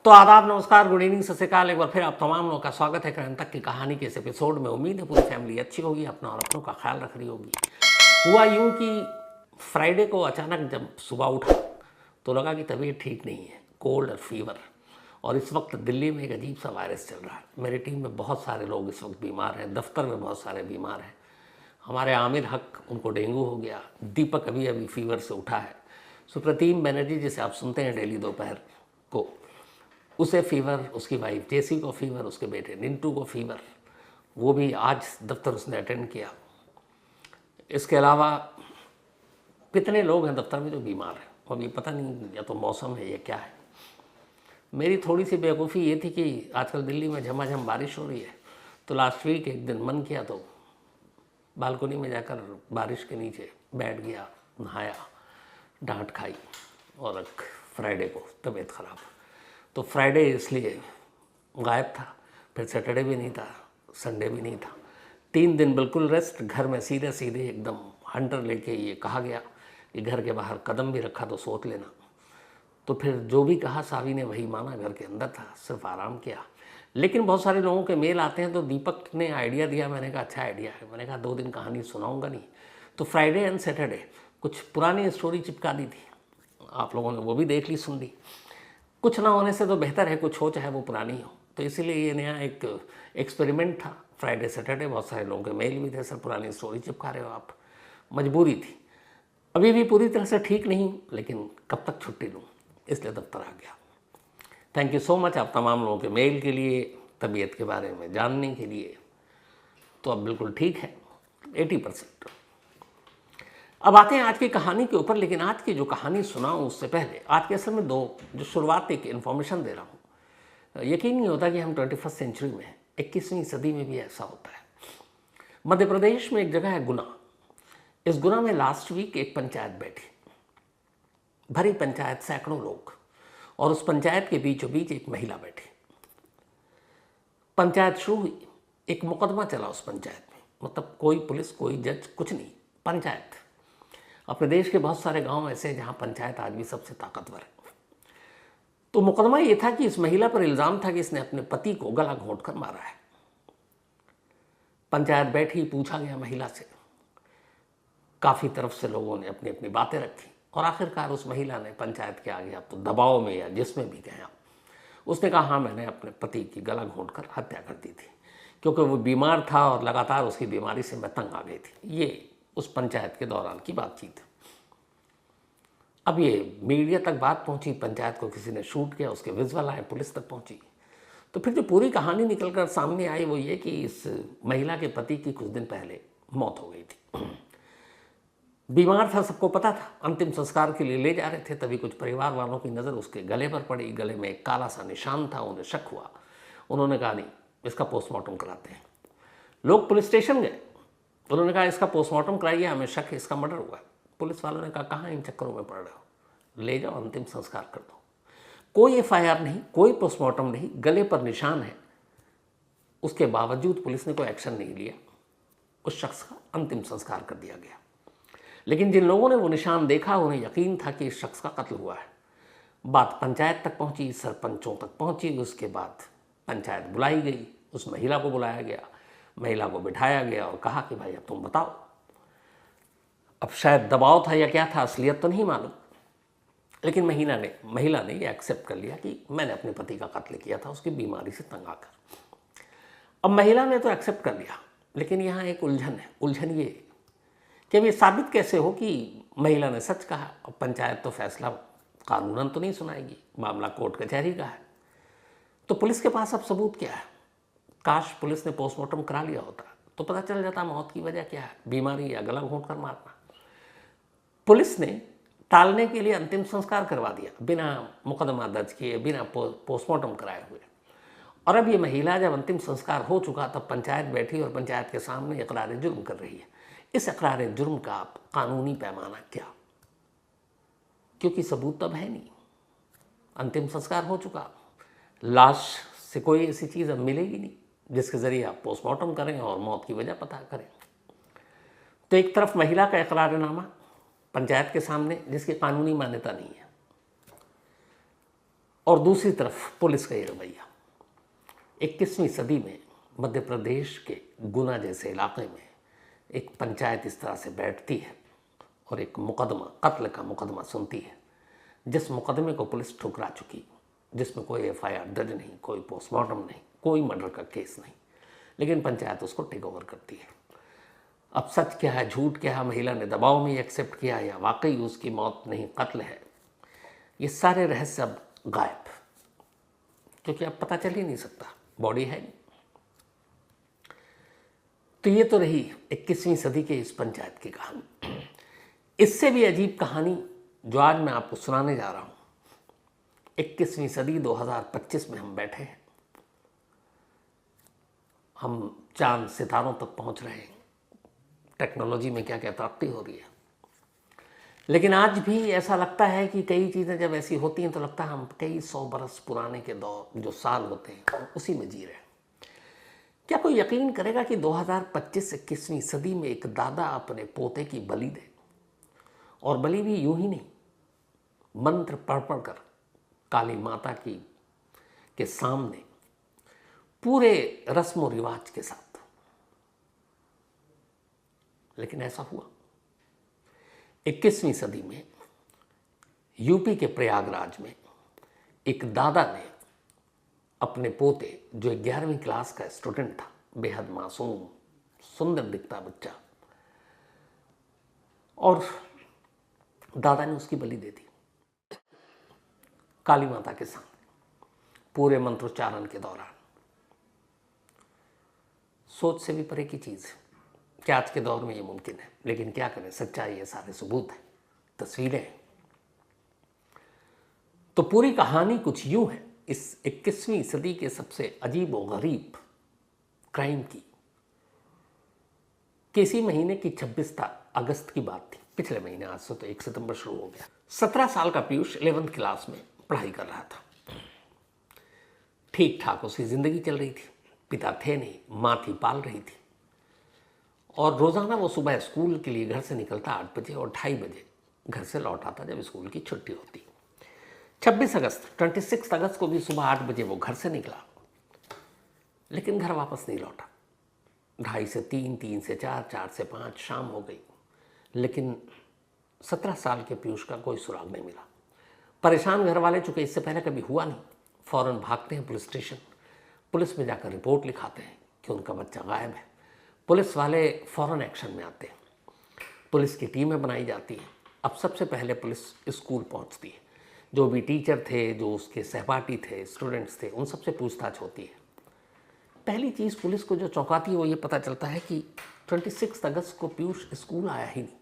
तो आदाब, नमस्कार, गुड इवनिंग, सत श्री अकाल। एक बार फिर आप तमाम लोगों का स्वागत है करण तक की कहानी के इस एपिसोड में। उम्मीद है पूरी फैमिली अच्छी होगी, अपना और अपनों का ख्याल रख रही होगी। हुआ यूं कि फ्राइडे को अचानक जब सुबह उठा तो लगा कि तबीयत ठीक नहीं है, कोल्ड और फीवर। और इस वक्त दिल्ली में एक अजीब सा वायरस चल रहा है। मेरी टीम में बहुत सारे लोग इस वक्त बीमार हैं, दफ्तर में बहुत सारे बीमार हैं। हमारे आमिर हक, उनको डेंगू हो गया। दीपक अभी अभी फीवर से उठा है। सुप्रतीम बनर्जी, जिसे आप सुनते हैं डेली दोपहर को, उसे फीवर, उसकी वाइफ जेसी को फीवर, उसके बेटे निंटू को फीवर। वो भी आज दफ्तर उसने अटेंड किया। इसके अलावा कितने लोग हैं दफ्तर में जो बीमार हैं। अब ये पता नहीं या तो मौसम है या क्या है। मेरी थोड़ी सी बेवकूफ़ी ये थी कि आजकल दिल्ली में झमाझम बारिश हो रही है, तो लास्ट वीक एक दिन मन किया तो बालकनी में जाकर बारिश के नीचे बैठ गया, नहाया, डांट खाई। और फ्राइडे को तबीयत ख़राब, तो फ्राइडे इसलिए गायब था। फिर सैटरडे भी नहीं था, संडे भी नहीं था। 3 दिन बिल्कुल रेस्ट, घर में सीधे सीधे एकदम हंटर लेके ये कहा गया कि घर के बाहर कदम भी रखा तो सोच लेना। तो फिर जो भी कहा सावी ने वही माना, घर के अंदर था, सिर्फ आराम किया। लेकिन बहुत सारे लोगों के मेल आते हैं, तो दीपक ने आइडिया दिया। मैंने कहा अच्छा आइडिया है। मैंने कहा 2 दिन कहानी सुनाऊंगा नहीं, तो फ्राइडे एंड सैटरडे कुछ पुरानी स्टोरी चिपका दी थी। आप लोगों ने वो भी देख ली, सुन ली। कुछ ना होने से तो बेहतर है कुछ हो, चाहे वो पुरानी हो। तो इसीलिए ये नया एक एक्सपेरिमेंट था, फ्राइडे सैटरडे। बहुत सारे लोगों के मेल भी थे, सर पुरानी स्टोरी चिपका रहे हो आप। मजबूरी थी। अभी भी पूरी तरह से ठीक नहीं हूँ, लेकिन कब तक छुट्टी लूँ, इसलिए दफ्तर आ गया। थैंक यू सो मच आप तमाम लोगों के मेल के लिए, तबीयत के बारे में जानने के लिए। तो अब बिल्कुल ठीक है 80%। अब आते हैं आज की कहानी के ऊपर। लेकिन आज की जो कहानी सुनाऊं उससे पहले आज के असल में जो शुरुआत एक इन्फॉर्मेशन दे रहा हूँ। यकीन नहीं होता कि हम 21st सेंचुरी में हैं, 21वीं सदी में भी ऐसा होता है। मध्य प्रदेश में एक जगह है गुना। इस गुना में लास्ट वीक एक पंचायत बैठी, भरी पंचायत, सैकड़ों लोग, और उस पंचायत के बीचों बीच एक महिला बैठी। पंचायत शुरू हुई, एक मुकदमा चला उस पंचायत में। मतलब कोई पुलिस, कोई जज, कुछ नहीं, पंचायत। अपने देश के बहुत सारे गांव ऐसे हैं जहां पंचायत आज भी सबसे ताकतवर है। तो मुकदमा ये था कि इस महिला पर इल्ज़ाम था कि इसने अपने पति को गला घोंटकर मारा है। पंचायत बैठी, पूछा गया महिला से। काफ़ी तरफ से लोगों ने अपनी अपनी बातें रखी, और आखिरकार उस महिला ने पंचायत के आगे, आप तो दबाव में या जिसमें भी गए आप, उसने कहा हाँ, मैंने अपने पति की गला घोंटकर हत्या कर दी थी, क्योंकि वो बीमार था और लगातार उसकी बीमारी से मैं तंग आ गई थी। ये उस पंचायत के दौरान की बातचीत। अब ये मीडिया तक बात पहुंची, पंचायत को किसी ने शूट किया, उसके विजुअल आए, पुलिस तक पहुंची। तो फिर जो पूरी कहानी निकल कर सामने आई वो ये कि इस महिला के पति की कुछ दिन पहले मौत हो गई थी। बीमार था, सबको पता था। अंतिम संस्कार के लिए ले जा रहे थे, तभी कुछ परिवार वालों की नज़र उसके गले पर पड़ी। गले में एक काला सा निशान था। उन्हें शक हुआ। उन्होंने कहा नहीं, इसका पोस्टमार्टम कराते हैं। लोग पुलिस स्टेशन गए। उन्होंने कहा इसका पोस्टमार्टम कराइए, हमें शक है इसका मर्डर हुआ। पुलिस वालों ने कहा कहाँ इन चक्करों में पड़ रहे हो, ले जाओ अंतिम संस्कार कर दो। कोई FIR नहीं, कोई पोस्टमार्टम नहीं, गले पर निशान है। उसके बावजूद पुलिस ने कोई एक्शन नहीं लिया। उस शख्स का अंतिम संस्कार कर दिया गया। लेकिन जिन लोगों ने वो निशान देखा, उन्हें यकीन था कि इस शख्स का कत्ल हुआ है। बात पंचायत तक पहुंची, सरपंचों तक पहुंची। उसके बाद पंचायत बुलाई गई, उस महिला को बुलाया गया, महिला को बिठाया गया और कहा कि भाई अब तुम बताओ। अब शायद दबाव था या क्या था, असलियत तो नहीं मालूम, लेकिन महिला ने ये एक्सेप्ट कर लिया कि मैंने अपने पति का कत्ल किया था, उसकी बीमारी से तंग आकर। अब महिला ने तो एक्सेप्ट कर लिया, लेकिन यहाँ एक उलझन है। उलझन ये कि ये साबित कैसे हो कि महिला ने सच कहा। अब पंचायत तो फैसला कानूनन तो नहीं सुनाएगी, मामला कोर्ट कचहरी का है। तो पुलिस के पास अब सबूत क्या है? काश पुलिस ने पोस्टमार्टम करा लिया होता तो पता चल जाता मौत की वजह क्या है, बीमारी या गला घोंटकर मारना। पुलिस ने टालने के लिए अंतिम संस्कार करवा दिया, बिना मुकदमा दर्ज किए, बिना पोस्टमार्टम कराए हुए। और अब ये महिला जब अंतिम संस्कार हो चुका तब पंचायत बैठी और पंचायत के सामने इकरार जुर्म कर रही है। इस इकरार जुर्म का कानूनी पैमाना क्या? क्योंकि सबूत तब है नहीं, अंतिम संस्कार हो चुका। लाश से कोई ऐसी चीज़ अब मिलेगी नहीं जिसके ज़रिए आप पोस्टमार्टम करें और मौत की वजह पता करें। तो एक तरफ महिला का इकरारनामा पंचायत के सामने, जिसकी कानूनी मान्यता नहीं है। और दूसरी तरफ पुलिस का ये रवैया। 21वीं सदी में मध्य प्रदेश के गुना जैसे इलाके में एक पंचायत इस तरह से बैठती है और एक मुकदमा, कत्ल का मुकदमा सुनती है, जिस मुकदमे को पुलिस ठुकरा चुकी, जिसमें कोई FIR दर्ज नहीं, कोई पोस्टमार्टम नहीं, कोई मर्डर का केस नहीं, लेकिन पंचायत उसको टेक ओवर करती है। अब सच क्या है, झूठ क्या है, महिला ने दबाव में एक्सेप्ट किया या वाकई उसकी मौत नहीं कत्ल है, ये सारे रहस्य अब गायब, क्योंकि अब पता चल ही नहीं सकता, बॉडी है नहीं। तो ये तो रही 21वीं सदी के इस पंचायत की कहानी। इससे भी अजीब कहानी जो आज मैं आपको सुनाने जा रहा हूं, 21वीं सदी 2025 में हम बैठे हैं, हम चांद सितारों तक पहुंच रहे हैं, टेक्नोलॉजी में क्या क्या तरक्की हो रही है, लेकिन आज भी ऐसा लगता है कि कई चीज़ें जब ऐसी होती हैं तो लगता है हम कई 100 बरस पुराने के दौर जो साल होते हैं उसी में जी रहे हैं। क्या कोई यकीन करेगा कि 2025 21वीं सदी में एक दादा अपने पोते की बलि दे, और बलि भी यूं ही नहीं, मंत्र पढ़ पढ़ कर काली माता के सामने पूरे रस्म और रिवाज के साथ। लेकिन ऐसा हुआ 21वीं सदी में यूपी के प्रयागराज में एक दादा ने अपने पोते, जो 11वीं क्लास का स्टूडेंट था, बेहद मासूम सुंदर दिखता बच्चा, और दादा ने उसकी बलि दे दी काली माता के सामने पूरे मंत्रोच्चारण के दौरान। सोच से भी परे की चीज़ है कि आज के दौर में ये मुमकिन है, लेकिन क्या करें, सच्चाई है, सारे सबूत हैं, तस्वीरें हैं। तो पूरी कहानी कुछ यूं है इस 21वीं सदी के सबसे अजीब और गरीब क्राइम की, कि इसी महीने की 26 अगस्त की बात थी, पिछले महीने, आज से तो 1 सितंबर शुरू हो गया। 17 साल का पीयूष 11वीं क्लास में पढ़ाई कर रहा था, ठीक ठाक उसकी ज़िंदगी चल रही थी, पिता थे नहीं, माँ थी, पाल रही थी, और रोज़ाना वो सुबह स्कूल के लिए घर से निकलता 8 बजे और 2:30 बजे घर से लौट आता जब स्कूल की छुट्टी होती। 26 अगस्त को भी सुबह 8 बजे वो घर से निकला, लेकिन घर वापस नहीं लौटा। 2:30 से 3, 3 से 4, 4 से 5 शाम हो गई, लेकिन 17 साल के पीयूष का कोई सुराग नहीं मिला। परेशान घर वाले, चूंकि इससे पहले कभी हुआ नहीं, फौरन भागते हैं पुलिस स्टेशन, पुलिस में जाकर रिपोर्ट लिखाते हैं कि उनका बच्चा गायब है। पुलिस वाले फौरन एक्शन में आते हैं, पुलिस की टीमें बनाई जाती हैं। अब सबसे पहले पुलिस स्कूल पहुंचती है, जो भी टीचर थे, जो उसके सहपाठी थे, स्टूडेंट्स थे, उन सबसे पूछताछ होती है। पहली चीज़ पुलिस को जो चौंकाती है वो ये पता चलता है कि 26 अगस्त को पीयूष स्कूल आया ही नहीं,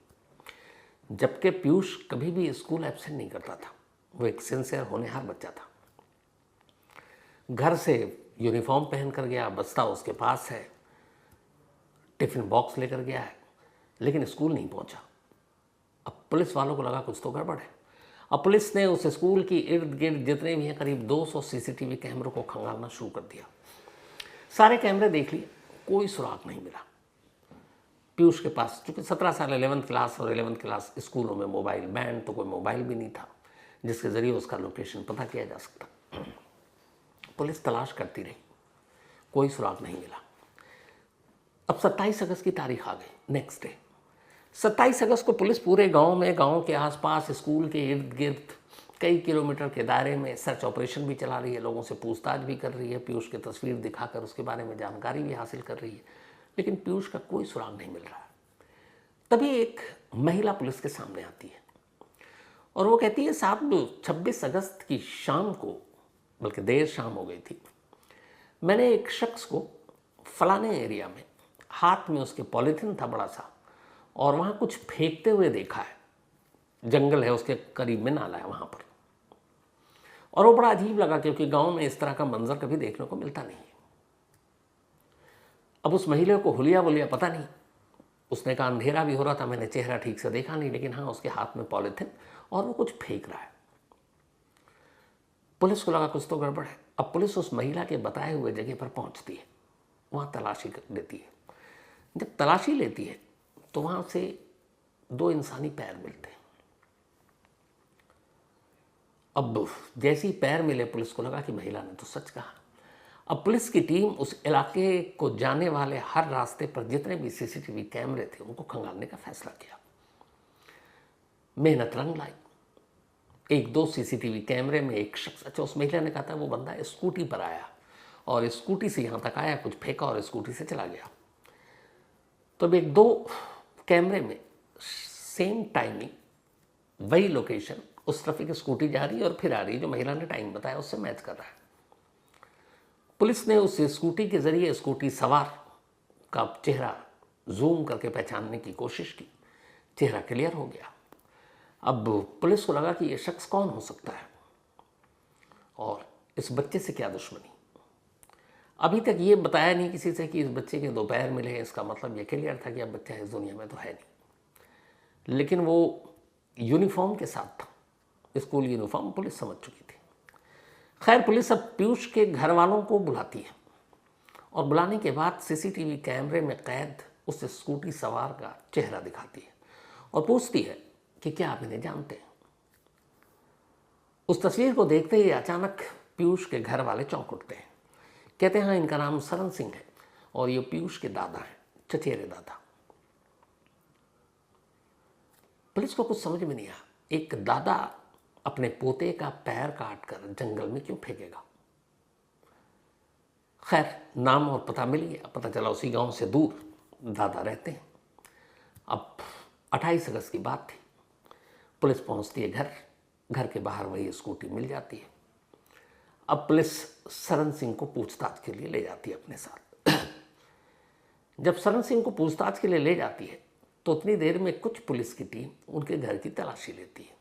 जबकि पीयूष कभी भी स्कूल एब्सेंट नहीं करता था, वो एक सिंसियर होनहार बच्चा था। घर से यूनिफॉर्म पहन कर गया, बस्ता उसके पास है, टिफिन बॉक्स लेकर गया है, लेकिन स्कूल नहीं पहुंचा। अब पुलिस वालों को लगा कुछ तो गड़बड़ है। अब पुलिस ने उस स्कूल की इर्द गिर्द जितने भी हैं करीब 200 CCTV कैमरों को खंगालना शुरू कर दिया। सारे कैमरे देख लिए, कोई सुराग नहीं मिला। पीयूष के पास, चूंकि 17 साल 11वीं क्लास, और 11वीं क्लास स्कूलों में मोबाइल बैन, तो कोई मोबाइल भी नहीं था जिसके ज़रिए उसका लोकेशन पता किया जा सकता। पुलिस तलाश करती रही, कोई सुराग नहीं मिला। अब 27 अगस्त की तारीख आ गई, नेक्स्ट डे 27 अगस्त को पुलिस पूरे गांव में, गांव के आसपास, स्कूल के इर्द गिर्द कई किलोमीटर के दायरे में सर्च ऑपरेशन भी चला रही है, लोगों से पूछताछ भी कर रही है, पीयूष की तस्वीर दिखाकर उसके बारे में जानकारी भी हासिल कर रही है, लेकिन पीयूष का कोई सुराग नहीं मिल रहा। तभी एक महिला पुलिस के सामने आती है और वो कहती है, साहब 26 अगस्त की शाम को, बल्कि देर शाम हो गई थी, मैंने एक शख्स को फलाने एरिया में, हाथ में उसके पॉलीथिन था बड़ा सा, और वहाँ कुछ फेंकते हुए देखा है। जंगल है, उसके करीब में नाला है वहाँ पर, और वो बड़ा अजीब लगा क्योंकि गांव में इस तरह का मंजर कभी देखने को मिलता नहीं है। अब उस महिला को हुलिया वुलिया पता नहीं, उसने कहा अंधेरा भी हो रहा था, मैंने चेहरा ठीक से देखा नहीं, लेकिन हाँ उसके हाथ में पॉलीथिन और वो कुछ फेंक रहा है। पुलिस को लगा कुछ तो गड़बड़ है। अब पुलिस उस महिला के बताए हुए जगह पर पहुंचती है, वहाँ तलाशी लेती है। जब तलाशी लेती है तो वहाँ से 2 इंसानी पैर मिलते हैं। अब जैसे ही पैर मिले पुलिस को लगा कि महिला ने तो सच कहा। अब पुलिस की टीम उस इलाके को जाने वाले हर रास्ते पर जितने भी सीसीटीवी कैमरे थे उनको खंगालने का फैसला किया। मेहनत रंग लाई। एक दो सीसीटीवी कैमरे में एक शख्स, अच्छा उस महिला ने कहा था वो बंदा स्कूटी पर आया और स्कूटी से यहाँ तक आया, कुछ फेंका और स्कूटी से चला गया। तो अब एक दो कैमरे में सेम टाइमिंग, वही लोकेशन, उस तरफ एक स्कूटी जा रही है और फिर आ रही है, जो महिला ने टाइम बताया उससे मैच कर रहा है। पुलिस ने उस स्कूटी के जरिए स्कूटी सवार का चेहरा जूम करके पहचानने की कोशिश की। चेहरा क्लियर हो गया। अब पुलिस को लगा कि ये शख्स कौन हो सकता है और इस बच्चे से क्या दुश्मनी। अभी तक ये बताया नहीं किसी से कि इस बच्चे के दो पैर मिले हैं, इसका मतलब ये क्लियर था कि अब बच्चा इस दुनिया में तो है नहीं। लेकिन वो यूनिफॉर्म के साथ था, स्कूल यूनिफॉर्म, पुलिस समझ चुकी थी। खैर पुलिस अब पीयूष के घर वालों को बुलाती है और बुलाने के बाद सीसीटीवी कैमरे में कैद उस स्कूटी सवार का चेहरा दिखाती है और पूछती है कि क्या आप इन्हें जानते हैं। उस तस्वीर को देखते ही अचानक पीयूष के घर वाले चौंक उठते हैं। कहते हैं हाँ, इनका नाम सरन सिंह है और ये पीयूष के दादा हैं, चचेरे दादा। पुलिस को कुछ समझ में नहीं आया, एक दादा अपने पोते का पैर काटकर जंगल में क्यों फेंकेगा। खैर नाम और पता मिल गया, पता चला उसी गांव से दूर दादा रहते हैं। अब 28 अगस्त की बात थी। पुलिस पहुंचती है घर के बाहर वही स्कूटी मिल जाती है। अब पुलिस सरन सिंह को पूछताछ के लिए ले जाती है अपने साथ। जब सरन सिंह को पूछताछ के लिए ले जाती है तो उतनी देर में कुछ पुलिस की टीम उनके घर की तलाशी लेती है।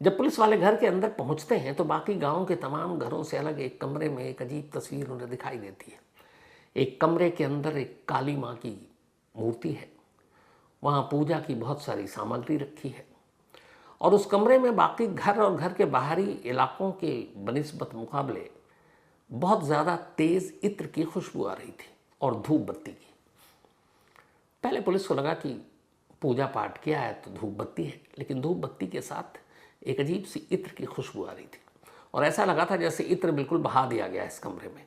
जब पुलिस वाले घर के अंदर पहुंचते हैं तो बाकी गांव के तमाम घरों से अलग एक कमरे में एक अजीब तस्वीर उन्हें दिखाई देती है। एक कमरे के अंदर एक काली माँ की मूर्ति है, वहाँ पूजा की बहुत सारी सामग्री रखी है और उस कमरे में बाकी घर और घर के बाहरी इलाकों के बनिस्बत मुकाबले बहुत ज़्यादा तेज़ इत्र की खुशबू आ रही थी और धूप बत्ती की। पहले पुलिस को लगा कि पूजा पाठ किया है तो धूप बत्ती है, लेकिन धूप बत्ती के साथ एक अजीब सी इत्र की खुशबू आ रही थी और ऐसा लगा था जैसे इत्र बिल्कुल बहा दिया गया इस कमरे में।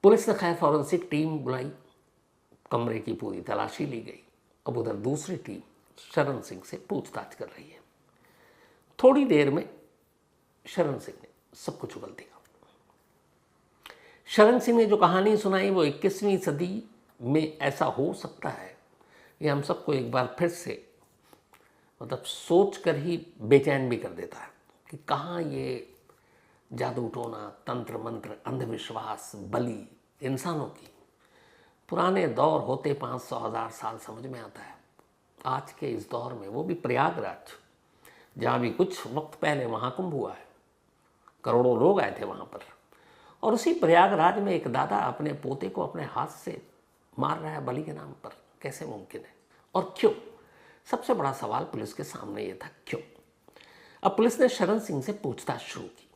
पुलिस ने खैर फॉरेंसिक टीम बुलाई, कमरे की पूरी तलाशी ली गई। अब उधर दूसरी टीम शरण सिंह से पूछताछ कर रही है। थोड़ी देर में शरण सिंह ने सब कुछ उगल दिया। शरण सिंह ने जो कहानी सुनाई वो 21वीं सदी में ऐसा हो सकता है, ये हम सबको एक बार फिर से मतलब सोच कर ही बेचैन भी कर देता है कि कहाँ ये जादू टोना, तंत्र मंत्र, अंधविश्वास, बलि इंसानों की पुराने दौर होते 500-1000 साल समझ में आता है। आज के इस दौर में, वो भी प्रयागराज, जहाँ भी कुछ वक्त पहले महाकुंभ हुआ है, करोड़ों लोग आए थे वहाँ पर, और उसी प्रयागराज में एक दादा अपने पोते को अपने हाथ से मार रहा है बलि के नाम पर। कैसे मुमकिन है और क्यों? सबसे बड़ा सवाल पुलिस के सामने ये था, क्यों? अब पुलिस ने शरण सिंह से पूछताछ शुरू की।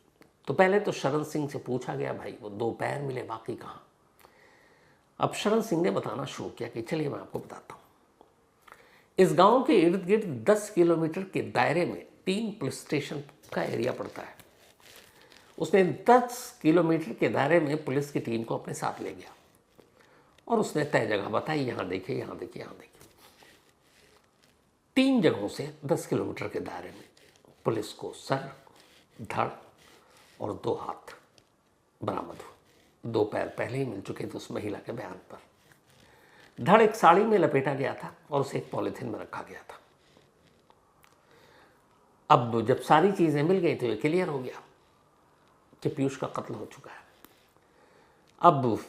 तो पहले तो शरण सिंह से पूछा गया, भाई वो 2 पैर मिले, बाकी कहाँ? अब शरण सिंह ने बताना शुरू किया कि चलिए मैं आपको बताता हूँ। इस गांव के इर्द गिर्द 10 किलोमीटर के दायरे में 3 पुलिस स्टेशन का एरिया पड़ता है। उसने 10 किलोमीटर के दायरे में पुलिस की टीम को अपने साथ ले गया और उसने तय जगह बताई, यहाँ देखिए, यहाँ देखिए, यहाँ देखिए। 3 जगहों से 10 किलोमीटर के दायरे में पुलिस को सर, धड़ और 2 हाथ बरामद हुए। 2 पैर पहले ही मिल चुके थे उस महिला के बयान पर। धड़ एक साड़ी में लपेटा गया था और उसे एक पॉलिथीन में रखा गया था। अब जब सारी चीज़ें मिल गई तो ये क्लियर हो गया कि पीयूष का कत्ल हो चुका है। अब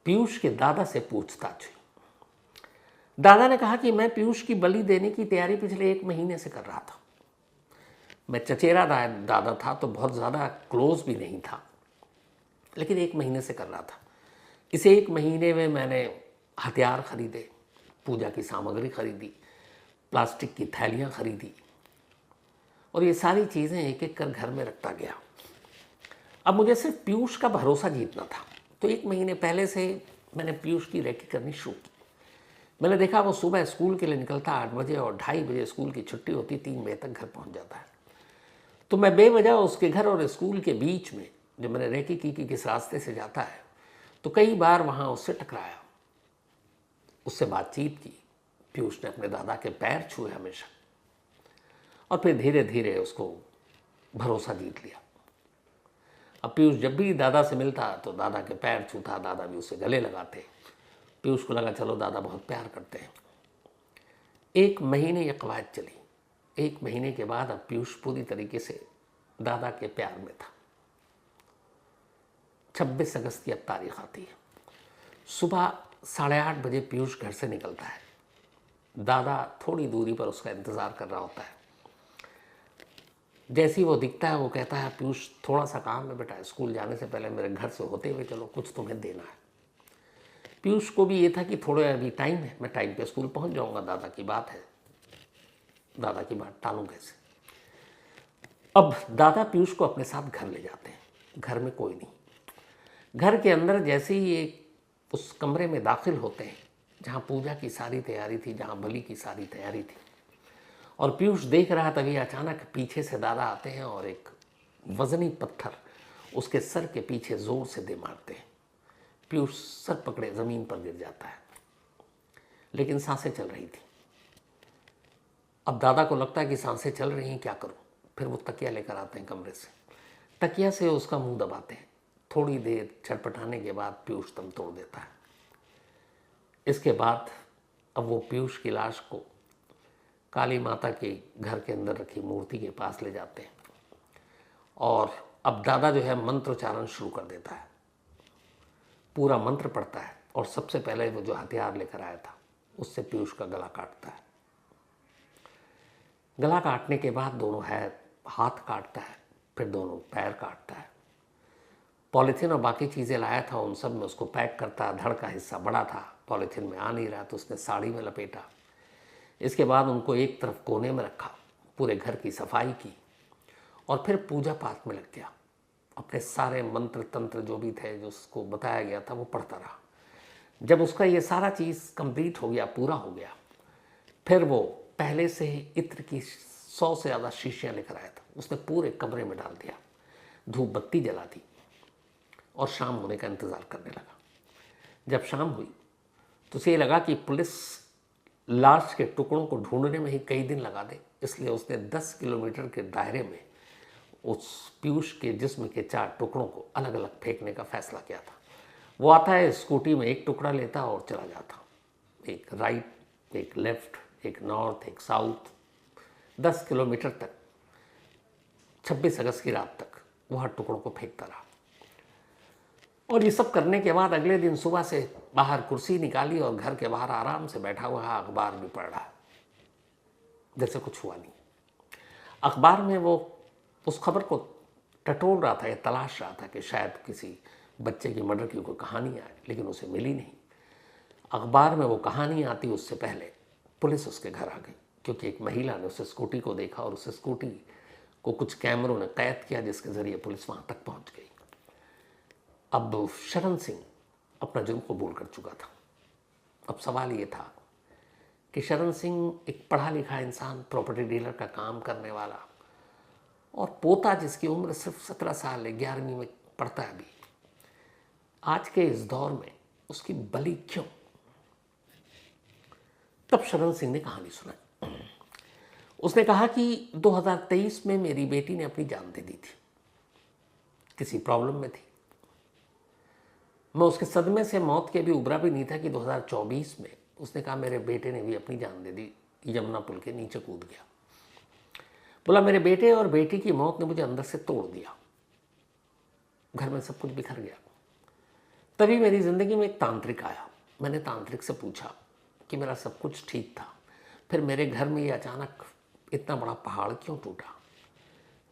पीयूष के दादा से पूछताछ हुई। दादा ने कहा कि मैं पीयूष की बलि देने की तैयारी पिछले 1 महीने से कर रहा था। मैं चचेरा दादा था तो बहुत ज़्यादा क्लोज भी नहीं था, लेकिन 1 महीने से कर रहा था। इस 1 महीने में मैंने हथियार खरीदे, पूजा की सामग्री खरीदी, प्लास्टिक की थैलियाँ खरीदी और ये सारी चीज़ें एक एक कर घर में रखता गया। अब मुझे सिर्फ पीयूष का भरोसा जीतना था, तो 1 महीने पहले से मैंने पीयूष की रेकी करनी शुरू की। मैंने देखा वो सुबह स्कूल के लिए निकलता 8 बजे और 2:30 बजे स्कूल की छुट्टी होती, 3 बजे तक घर पहुंच जाता है। तो मैं बेवजह उसके घर और स्कूल के बीच में, जब मैंने रेकी की कि किस रास्ते से जाता है, तो कई बार वहाँ उससे टकराया, उससे बातचीत की। पीयूष ने अपने दादा के पैर छुए हमेशा, और फिर धीरे धीरे उसको भरोसा जीत लिया। अब पीयूष जब भी दादा से मिलता तो दादा के पैर छूता, दादा भी उसे गले लगाते। पीयूष को लगा चलो दादा बहुत प्यार करते हैं। 1 महीने ये कवायद चली। 1 महीने के बाद अब पीयूष पूरी तरीके से दादा के प्यार में था। 26 अगस्त की अब तारीख आती है। सुबह 8:30 बजे पीयूष घर से निकलता है। दादा थोड़ी दूरी पर उसका इंतज़ार कर रहा होता है। जैसे ही वो दिखता है वो कहता है, पीयूष थोड़ा सा काम है बेटा, स्कूल जाने से पहले मेरे घर से होते हुए चलो, कुछ तुम्हें देना है। पीयूष को भी ये था कि थोड़ा अभी टाइम है, मैं टाइम पे स्कूल पहुंच जाऊंगा, दादा की बात है, दादा की बात टालूं कैसे। अब दादा पीयूष को अपने साथ घर ले जाते हैं। घर में कोई नहीं। घर के अंदर जैसे ही एक उस कमरे में दाखिल होते हैं जहाँ पूजा की सारी तैयारी थी, जहाँ बलि की सारी तैयारी थी, और पीयूष देख रहा, तभी अचानक पीछे से दादा आते हैं और एक वजनी पत्थर उसके सर के पीछे जोर से दे मारते हैं। पीयूष सर पकड़े ज़मीन पर गिर जाता है, लेकिन सांसें चल रही थी। अब दादा को लगता है कि सांसें चल रही हैं, क्या करूं। फिर वो तकिया लेकर आते हैं कमरे से, तकिया से उसका मुंह दबाते हैं। थोड़ी देर छटपटाने के बाद पीयूष दम तोड़ देता है। इसके बाद अब वो पीयूष की लाश को काली माता के घर के अंदर रखी मूर्ति के पास ले जाते हैं, और अब दादा जो है मंत्रोच्चारण शुरू कर देता है। पूरा मंत्र पढ़ता है, और सबसे पहले वो जो हथियार लेकर आया था उससे पीयूष का गला काटता है। गला काटने के बाद दोनों हाथ काटता है, फिर दोनों पैर काटता है। पॉलीथीन और बाकी चीज़ें लाया था, उन सब में उसको पैक करता। धड़ का हिस्सा बड़ा था, पॉलीथीन में आ नहीं रहा, तो उसने साड़ी में लपेटा। इसके बाद उनको एक तरफ कोने में रखा, पूरे घर की सफाई की, और फिर पूजा पाठ में लग गया। अपने सारे मंत्र तंत्र जो भी थे, जो उसको बताया गया था, वो पढ़ता रहा। जब उसका ये सारा चीज़ कंप्लीट हो गया, पूरा हो गया, फिर वो पहले से ही इत्र की 100 से ज़्यादा शीशियाँ लेकर आया था। उसने पूरे कमरे में डाल दिया, धूप बत्ती जला दी, और शाम होने का इंतज़ार करने लगा। जब शाम हुई तो उसे लगा कि पुलिस लाश के टुकड़ों को ढूंढने में ही कई दिन लगा दे, इसलिए उसने 10 किलोमीटर के दायरे में उस पीयूष के जिस्म के 4 टुकड़ों को अलग अलग फेंकने का फैसला किया था। वो आता है स्कूटी में, एक टुकड़ा लेता और चला जाता, एक राइट, एक लेफ्ट, एक नॉर्थ, एक साउथ, 10 किलोमीटर तक, 26 अगस्त की रात तक वो हर टुकड़ों को फेंकता रहा। और ये सब करने के बाद अगले दिन सुबह से बाहर कुर्सी निकाली और घर के बाहर आराम से बैठा हुआ है, अखबार भी पढ़ रहा है, जैसे कुछ हुआ नहीं। अखबार में वो उस खबर को टटोल रहा था या तलाश रहा था कि शायद किसी बच्चे की मर्डर की कोई कहानी आए, लेकिन उसे मिली नहीं। अखबार में वो कहानी आती उससे पहले पुलिस उसके घर आ गई, क्योंकि एक महिला ने उसे स्कूटी को देखा और उस स्कूटी को कुछ कैमरों ने कैद किया, जिसके ज़रिए पुलिस वहाँ तक पहुँच गई। अब शरण सिंह अपना जुर्म कबूल कर चुका था। अब सवाल ये था कि शरण सिंह एक पढ़ा लिखा इंसान, प्रॉपर्टी डीलर का काम करने वाला, और पोता जिसकी उम्र सिर्फ 17 साल है, 11वीं में पढ़ता है अभी, आज के इस दौर में उसकी बलि क्यों? तब शरण सिंह ने कहानी सुनाई। उसने कहा कि 2023 में मेरी बेटी ने अपनी जान दे दी थी, किसी प्रॉब्लम में थी। मैं उसके सदमे से मौत के भी उबरा भी नहीं था कि 2024 में उसने कहा मेरे बेटे ने भी अपनी जान दे दी, यमुना पुल के नीचे कूद गया। बोला मेरे बेटे और बेटी की मौत ने मुझे अंदर से तोड़ दिया, घर में सब कुछ बिखर गया। तभी मेरी ज़िंदगी में एक तांत्रिक आया। मैंने तांत्रिक से पूछा कि मेरा सब कुछ ठीक था, फिर मेरे घर में ये अचानक इतना बड़ा पहाड़ क्यों टूटा?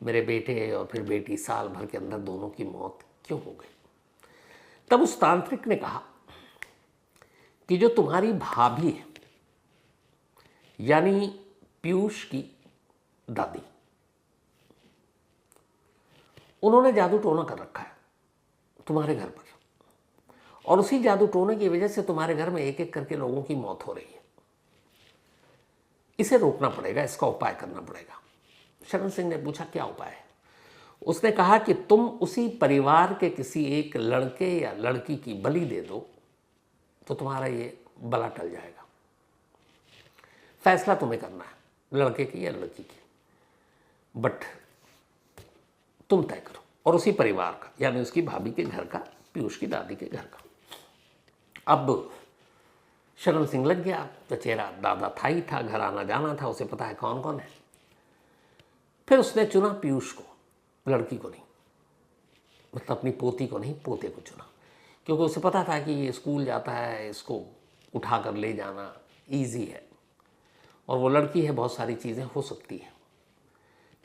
मेरे बेटे और फिर बेटी साल भर के अंदर दोनों की मौत क्यों हो गई? तब उस तांत्रिक ने कहा कि जो तुम्हारी भाभी है, यानी पीयूष की दादी, उन्होंने जादू टोना कर रखा है तुम्हारे घर पर, और उसी जादू टोने की वजह से तुम्हारे घर में एक एक करके लोगों की मौत हो रही है। इसे रोकना पड़ेगा, इसका उपाय करना पड़ेगा। शरण सिंह ने पूछा क्या उपाय है? उसने कहा कि तुम उसी परिवार के किसी एक लड़के या लड़की की बलि दे दो तो तुम्हारा ये बला टल जाएगा। फैसला तुम्हें करना है, लड़के की या लड़की की, बट तुम तय करो। और उसी परिवार का, यानी उसकी भाभी के घर का, पीयूष की दादी के घर का। अब शरण सिंह लग गया, चचेरा दादा था ही था, घर आना जाना था, उसे पता है कौन कौन है। फिर उसने चुना पीयूष को, लड़की को नहीं, मतलब अपनी पोती को नहीं, पोते को चुना, क्योंकि उसे पता था कि ये स्कूल जाता है, इसको उठा कर ले जाना ईजी है, और वो लड़की है, बहुत सारी चीज़ें हो सकती हैं।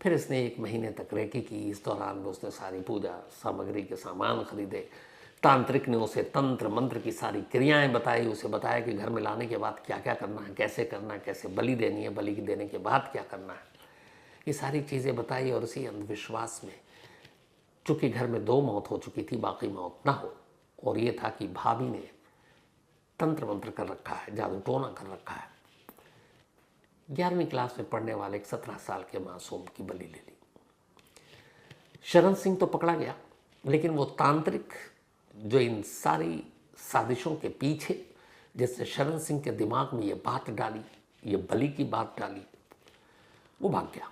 फिर इसने 1 महीने तक रेकी की। इस दौरान में उसने सारी पूजा सामग्री के सामान खरीदे, तांत्रिक ने उसे तंत्र मंत्र की सारी क्रियाएं बताई, उसे बताया कि घर में लाने के बाद क्या क्या करना है, कैसे बलि देनी है, बलि देने के बाद क्या करना है, ये सारी चीज़ें बताई। और उसी अंधविश्वास में, चूँकि घर में 2 मौत हो चुकी थी, बाकी मौत ना हो, और ये था कि भाभी ने तंत्र मंत्र कर रखा है, जादू टोना कर रखा है, 11वीं क्लास में पढ़ने वाले एक 17 साल के मासूम की बलि ले ली। शरण सिंह तो पकड़ा गया, लेकिन वो तांत्रिक जो इन सारी साजिशों के पीछे, जिससे शरण सिंह के दिमाग में ये बात डाली, ये बलि की बात डाली, वो भाग गया।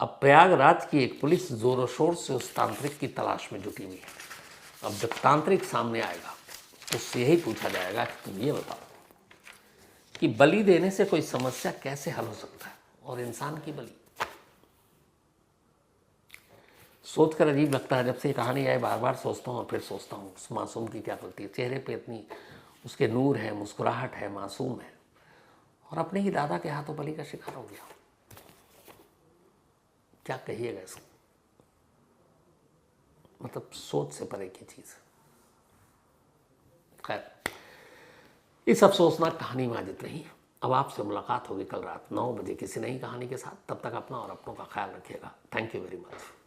अब प्रयागराज की एक पुलिस जोरों शोर से उस तांत्रिक की तलाश में जुटी हुई है। अब जब तांत्रिक सामने आएगा, उससे यही पूछा जाएगा कि तुम ये बताओ कि बलि देने से कोई समस्या कैसे हल हो सकता है, और इंसान की बलि। सोचकर अजीब लगता है, जब से ये कहानी आए बार बार सोचता हूँ, और फिर सोचता हूँ उस मासूम की क्या गलती है। चेहरे पे इतनी उसके नूर है, मुस्कुराहट है, मासूम है, और अपने ही दादा के हाथों बलि का शिकार हो गया। क्या कहिएगा इसको, मतलब सोच से परे की चीज़। खैर, इस अफसोसनाक कहानी में आज इतना ही। अब आपसे मुलाकात होगी कल रात 9 बजे किसी नई कहानी के साथ। तब तक अपना और अपनों का ख्याल रखिएगा। Thank you very much.